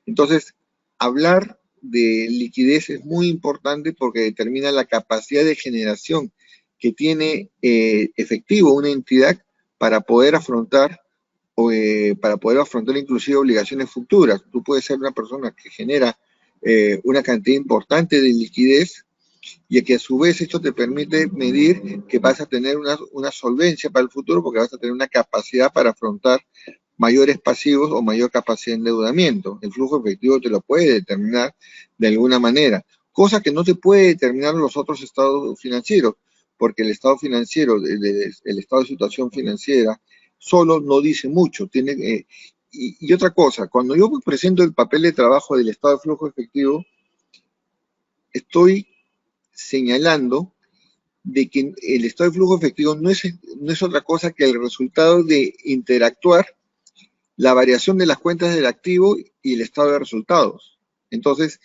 Entonces, hablar de liquidez es muy importante porque determina la capacidad de generación que tiene efectivo una entidad para poder afrontar inclusive obligaciones futuras. Tú puedes ser una persona que genera una cantidad importante de liquidez y que a su vez esto te permite medir que vas a tener una solvencia para el futuro porque vas a tener una capacidad para afrontar mayores pasivos o mayor capacidad de endeudamiento. El flujo efectivo te lo puede determinar de alguna manera, cosa que no te puede determinar los otros estados financieros, porque el estado financiero, el estado de situación financiera, solo no dice mucho. Y otra cosa, cuando yo presento el papel de trabajo del estado de flujo efectivo, estoy señalando de que el estado de flujo efectivo no es otra cosa que el resultado de interactuar la variación de las cuentas del activo y el estado de resultados. Entonces,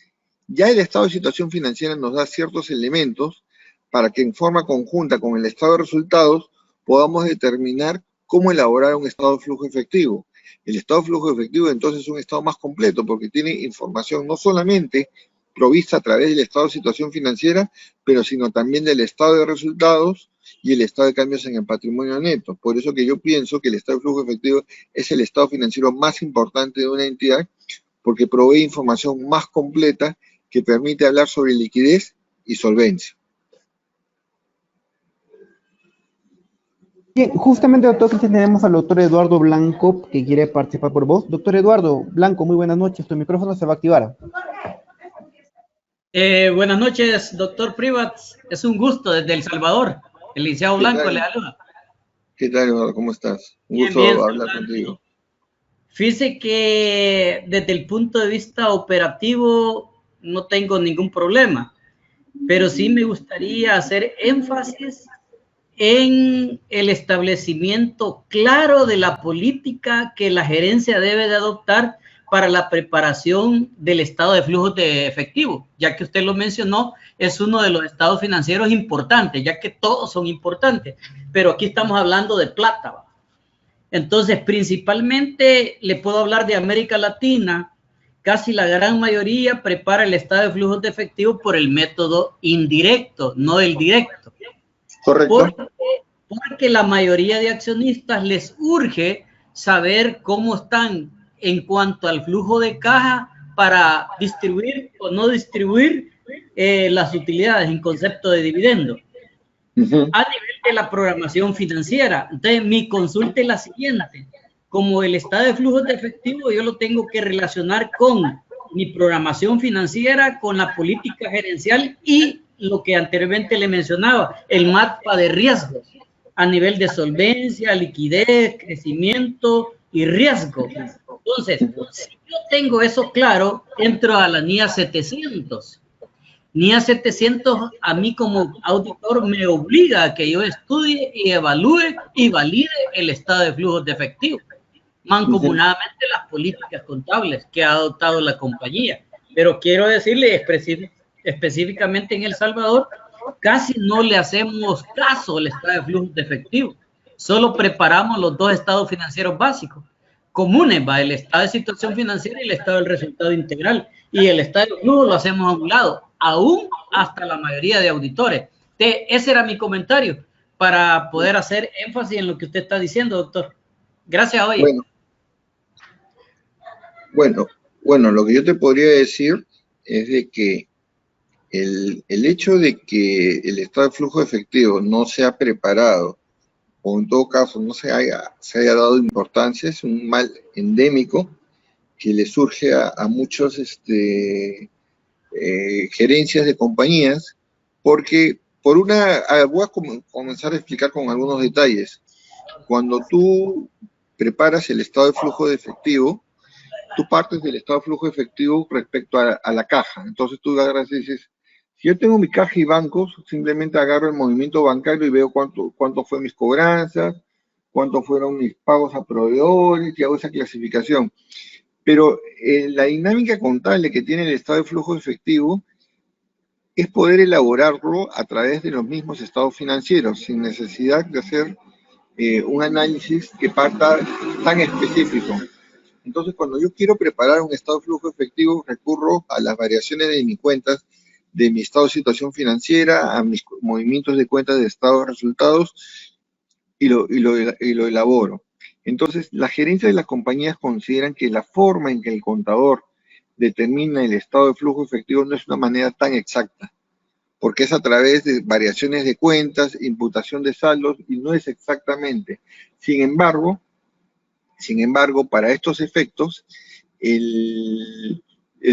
ya el estado de situación financiera nos da ciertos elementos para que en forma conjunta con el estado de resultados podamos determinar cómo elaborar un estado de flujo efectivo. El estado de flujo efectivo entonces es un estado más completo porque tiene información no solamente provista a través del estado de situación financiera, pero sino también del estado de resultados y el estado de cambios en el patrimonio neto. Por eso que yo pienso que el estado de flujo efectivo es el estado financiero más importante de una entidad porque provee información más completa que permite hablar sobre liquidez y solvencia. Bien, justamente, doctor Cristian, tenemos al doctor Eduardo Blanco que quiere participar por voz. Doctor Eduardo Blanco, muy buenas noches. Tu micrófono se va a activar. Buenas noches, doctor Privats. Es un gusto desde El Salvador. El licenciado Blanco le saluda. ¿Qué tal, Eduardo? ¿Cómo estás? Un gusto hablar contigo. Fíjese que desde el punto de vista operativo no tengo ningún problema, pero sí me gustaría hacer énfasis en el establecimiento claro de la política que la gerencia debe de adoptar para la preparación del estado de flujos de efectivo, ya que usted lo mencionó, es uno de los estados financieros importantes, ya que todos son importantes, pero aquí estamos hablando de plata, ¿va? Entonces, principalmente le puedo hablar de América Latina. Casi la gran mayoría prepara el estado de flujos de efectivo por el método indirecto, no el directo. Correcto. Porque la mayoría de accionistas les urge saber cómo están en cuanto al flujo de caja para distribuir o no distribuir las utilidades en concepto de dividendo. A nivel de la programación financiera. Entonces, mi consulta es la siguiente. Como el estado de flujos de efectivo, yo lo tengo que relacionar con mi programación financiera, con la política gerencial y lo que anteriormente le mencionaba, el mapa de riesgos a nivel de solvencia, liquidez, crecimiento y riesgo. Entonces, si yo tengo eso claro, entro a la NIA 700. NIA 700 a mí como auditor me obliga a que yo estudie y evalúe y valide el estado de flujos de efectivo, mancomunadamente las políticas contables que ha adoptado la compañía. Pero quiero decirle específicamente en El Salvador, casi no le hacemos caso al estado de flujos de efectivo. Solo preparamos los dos estados financieros básicos comunes, va el estado de situación financiera y el estado del resultado integral. Y el estado de flujo lo hacemos a un lado, aún hasta la mayoría de auditores. Ese era mi comentario para poder hacer énfasis en lo que usted está diciendo, doctor. Gracias, hoy. Bueno, lo que yo te podría decir es de que el hecho de que el estado de flujo efectivo no sea preparado o en todo caso no se haya dado importancia es un mal endémico que le surge a muchos gerencias de compañías, porque voy a comenzar a explicar con algunos detalles. Cuando tú preparas el estado de flujo de efectivo, tú partes del estado de flujo de efectivo respecto a la caja. Entonces tú agarras y dices, si yo tengo mi caja y bancos, simplemente agarro el movimiento bancario y veo cuánto fue mis cobranzas, cuánto fueron mis pagos a proveedores, y hago esa clasificación. Pero la dinámica contable que tiene el estado de flujo efectivo es poder elaborarlo a través de los mismos estados financieros, sin necesidad de hacer un análisis que parta tan específico. Entonces, cuando yo quiero preparar un estado de flujo efectivo, recurro a las variaciones de mis cuentas, de mi estado de situación financiera, a mis movimientos de cuentas de estado de resultados y lo elaboro. Entonces, la gerencia de las compañías consideran que la forma en que el contador determina el estado de flujo efectivo no es una manera tan exacta, porque es a través de variaciones de cuentas, imputación de saldos, y no es exactamente. Sin embargo, Sin embargo, para estos efectos, el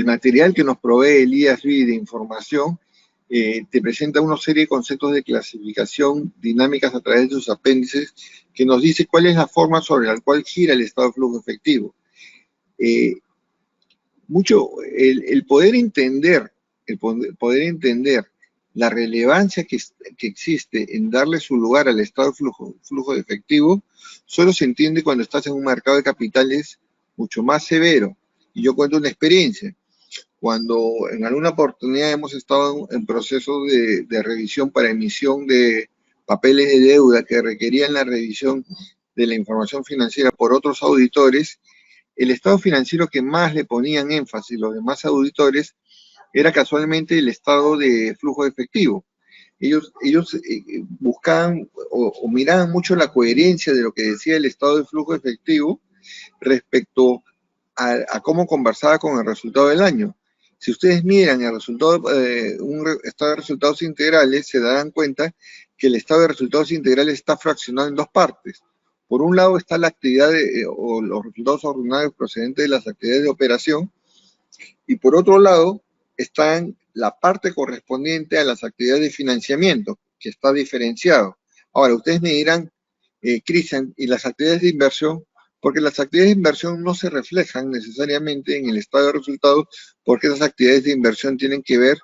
material que nos provee el IASB de información te presenta una serie de conceptos de clasificación dinámicas a través de sus apéndices que nos dice cuál es la forma sobre la cual gira el estado de flujo efectivo. El poder entender la relevancia que existe en darle su lugar al estado de flujo de efectivo solo se entiende cuando estás en un mercado de capitales mucho más severo. Y yo cuento una experiencia. Cuando en alguna oportunidad hemos estado en proceso de revisión para emisión de papeles de deuda que requerían la revisión de la información financiera por otros auditores, el estado financiero que más le ponían énfasis los demás auditores era casualmente el estado de flujo de efectivo. Ellos buscaban o miraban mucho la coherencia de lo que decía el estado de flujo de efectivo respecto a cómo conversaba con el resultado del año. Si ustedes miran el resultado, un estado de resultados integrales, se darán cuenta que el estado de resultados integrales está fraccionado en dos partes. Por un lado está la actividad o los resultados ordinarios procedentes de las actividades de operación, y por otro lado está la parte correspondiente a las actividades de financiamiento, que está diferenciado. Ahora, ustedes me dirán, Cristian, ¿y las actividades de inversión? Porque las actividades de inversión no se reflejan necesariamente en el estado de resultados, porque esas actividades de inversión tienen que ver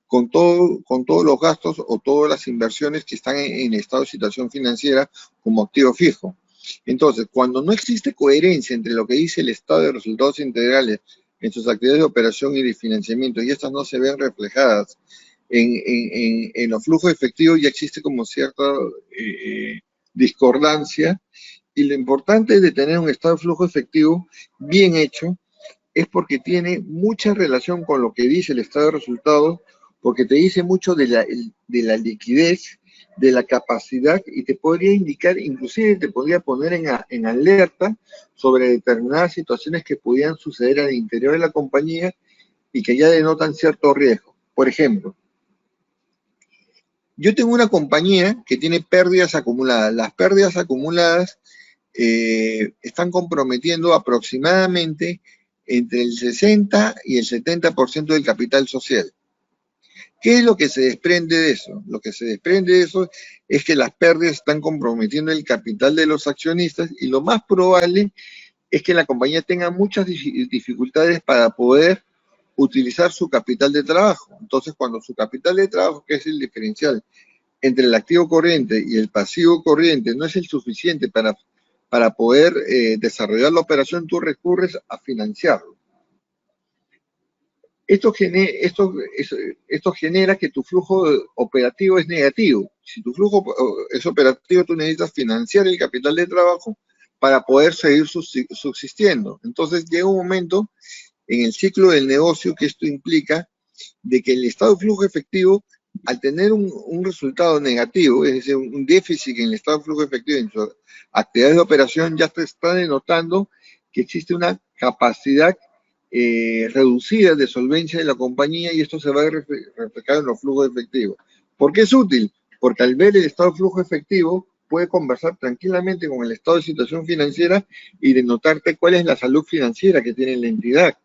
con todos los gastos o todas las inversiones que están en estado de situación financiera como activo fijo. Entonces, cuando no existe coherencia entre lo que dice el estado de resultados integrales en sus actividades de operación y de financiamiento, y estas no se ven reflejadas en los flujos efectivos, ya existe como cierta discordancia, y lo importante de tener un estado de flujo efectivo bien hecho es porque tiene mucha relación con lo que dice el estado de resultados, porque te dice mucho de la liquidez, de la capacidad, y te podría indicar, inclusive te podría poner en alerta sobre determinadas situaciones que pudieran suceder al interior de la compañía y que ya denotan cierto riesgo. Por ejemplo, yo tengo una compañía que tiene pérdidas acumuladas. Las pérdidas acumuladas están comprometiendo aproximadamente entre el 60 y el 70% del capital social. ¿Qué es lo que se desprende de eso? Lo que se desprende de eso es que las pérdidas están comprometiendo el capital de los accionistas, y lo más probable es que la compañía tenga muchas dificultades para poder utilizar su capital de trabajo. Entonces, cuando su capital de trabajo, que es el diferencial entre el activo corriente y el pasivo corriente, no es el suficiente para poder desarrollar la operación, tú recurres a financiarlo. Esto genera que tu flujo operativo es negativo. Si tu flujo es operativo, tú necesitas financiar el capital de trabajo para poder seguir subsistiendo. Entonces llega un momento en el ciclo del negocio que esto implica de que el estado de flujo efectivo, al tener un resultado negativo, es decir, un déficit en el estado de flujo efectivo en su actividad de operación, ya te está denotando que existe una capacidad reducida de solvencia de la compañía, y esto se va a reflejar en los flujos efectivos. ¿Por qué es útil? Porque al ver el estado de flujo efectivo puede conversar tranquilamente con el estado de situación financiera y denotarte cuál es la salud financiera que tiene la entidad.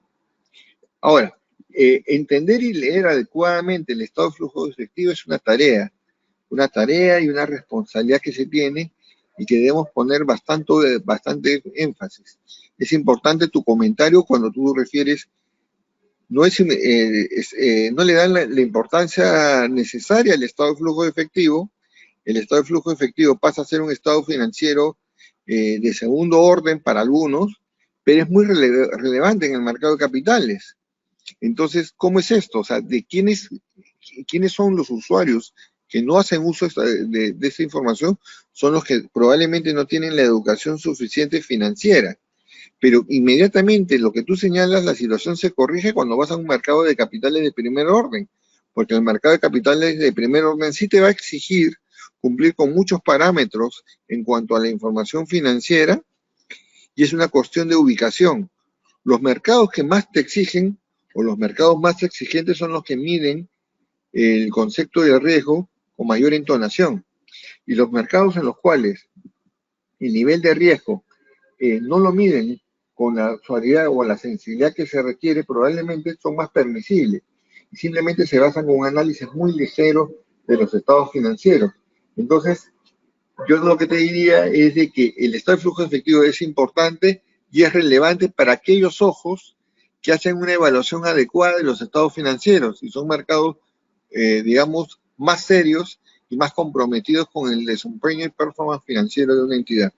Ahora, entender y leer adecuadamente el estado de flujo efectivo es una tarea y una responsabilidad que se tiene y que debemos poner bastante énfasis. Es importante tu comentario cuando tú refieres, no le dan la importancia necesaria al estado de flujo efectivo. El estado de flujo efectivo pasa a ser un estado financiero de segundo orden para algunos, pero es muy relevante en el mercado de capitales. Entonces, ¿cómo es esto? O sea, ¿de quiénes son los usuarios que no hacen uso de esta información? Son los que probablemente no tienen la educación suficiente financiera. Pero inmediatamente lo que tú señalas, la situación se corrige cuando vas a un mercado de capitales de primer orden, porque el mercado de capitales de primer orden sí te va a exigir cumplir con muchos parámetros en cuanto a la información financiera, y es una cuestión de ubicación. Los mercados que más te exigen, o los mercados más exigentes, son los que miden el concepto de riesgo con mayor entonación. Y los mercados en los cuales el nivel de riesgo no lo miden con la suavidad o la sensibilidad que se requiere, probablemente son más permisibles y simplemente se basan en un análisis muy ligero de los estados financieros. Entonces, yo lo que te diría es de que el estado de flujo efectivo es importante y es relevante para aquellos ojos que hacen una evaluación adecuada de los estados financieros y son mercados, digamos, más serios y más comprometidos con el desempeño y performance financiero de una entidad.